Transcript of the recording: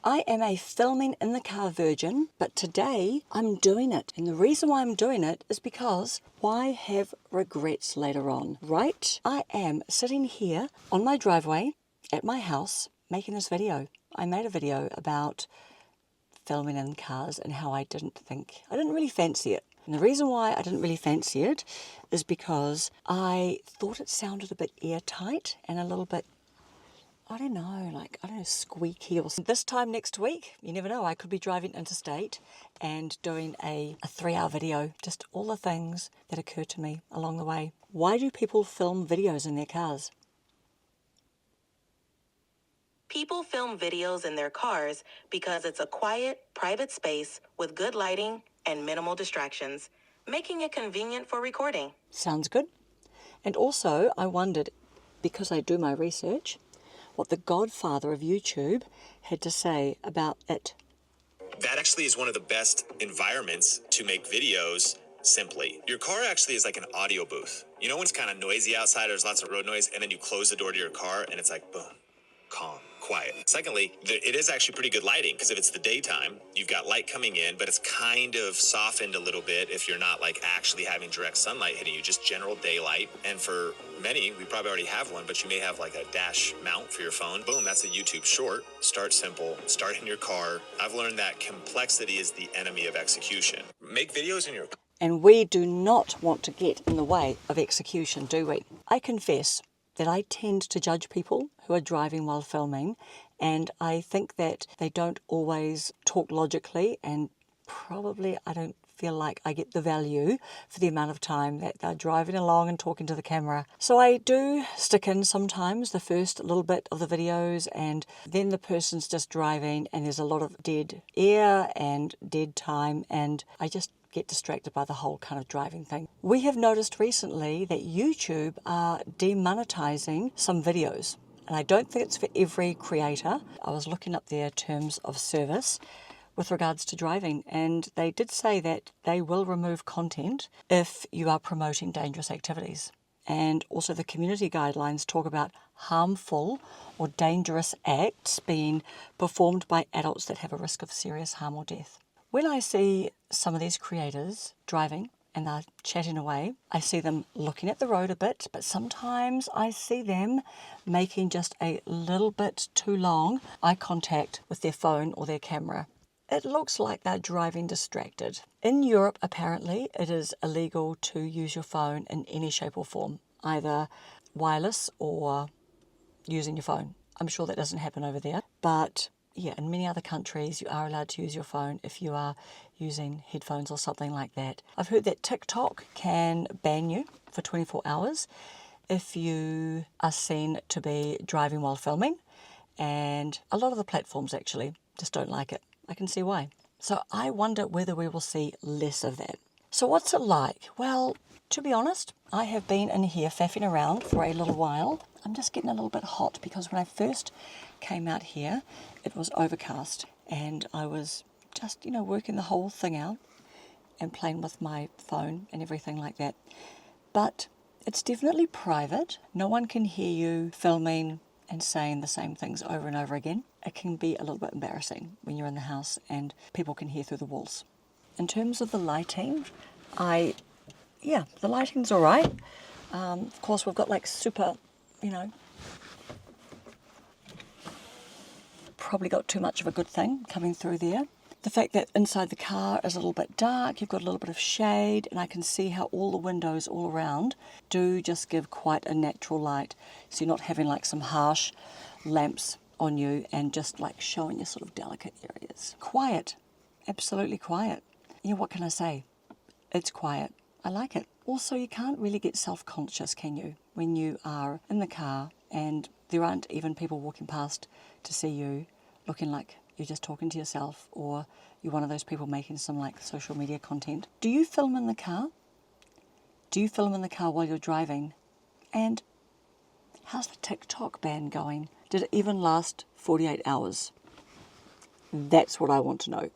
I am a filming in the car virgin, but today I'm doing it. And the reason why I'm doing it is because why have regrets later on, right? I am sitting here on my driveway at my house making this video. I made a video about filming in cars and how I didn't really fancy it. And the reason why I didn't really fancy it is because I thought it sounded a bit airtight and a little bit, I don't know, squeaky or something. This time next week, you never know, I could be driving interstate and doing a 3-hour video, just all the things that occur to me along the way. Why do people film videos in their cars? People film videos in their cars because it's a quiet, private space with good lighting and minimal distractions, making it convenient for recording. Sounds good. And also, I wondered, because I do my research, what the godfather of YouTube had to say about it. That actually is one of the best environments to make videos simply. Your car actually is like an audio booth. You know when it's kind of noisy outside, there's lots of road noise, and then you close the door to your car and it's like, boom, calm, quiet. Secondly, it is actually pretty good lighting, because if it's the daytime, you've got light coming in, but it's kind of softened a little bit if you're not like actually having direct sunlight hitting you, just general daylight. And for many, we probably already have one, but you may have like a dash mount for your phone. Boom, that's a YouTube short. Start simple, start in your car. I've learned that complexity is the enemy of execution. Make videos in your car. And we do not want to get in the way of execution, do we? I confess that I tend to judge people who are driving while filming, and I think that they don't always talk logically, and probably I don't feel like I get the value for the amount of time that they're driving along and talking to the camera. So I do stick in sometimes the first little bit of the videos, and then the person's just driving and there's a lot of dead air and dead time, and I just get distracted by the whole kind of driving thing. We have noticed recently that YouTube are demonetizing some videos, and I don't think it's for every creator. I was looking up their terms of service with regards to driving, and they did say that they will remove content if you are promoting dangerous activities. And also the community guidelines talk about harmful or dangerous acts being performed by adults that have a risk of serious harm or death. When I see some of these creators driving and they're chatting away, I see them looking at the road a bit, but sometimes I see them making just a little bit too long eye contact with their phone or their camera. It looks like they're driving distracted. In Europe, apparently, it is illegal to use your phone in any shape or form, either wireless or using your phone. I'm sure that doesn't happen over there, but yeah, in many other countries, you are allowed to use your phone if you are using headphones or something like that. I've heard that TikTok can ban you for 24 hours if you are seen to be driving while filming, and a lot of the platforms actually just don't like it. I can see why. So I wonder whether we will see less of that. So what's it like? Well, to be honest, I have been in here faffing around for a little while. I'm just getting a little bit hot because when I first came out here, it was overcast and I was just, working the whole thing out and playing with my phone and everything like that. But it's definitely private. No one can hear you filming and saying the same things over and over again. It can be a little bit embarrassing when you're in the house and people can hear through the walls. In terms of the lighting, the lighting's all right. Of course, we've got like super, probably got too much of a good thing coming through there. The fact that inside the car is a little bit dark, you've got a little bit of shade, and I can see how all the windows all around do just give quite a natural light. So you're not having like some harsh lamps on you and just like showing you sort of delicate areas. Quiet, absolutely quiet. What can I say? It's quiet. I like it. Also, you can't really get self-conscious, can you, when you are in the car and there aren't even people walking past to see you looking like you're just talking to yourself, or you're one of those people making some like social media content. Do you film in the car? Do you film in the car while you're driving? And how's the TikTok ban going? Did it even last 48 hours? That's what I want to know.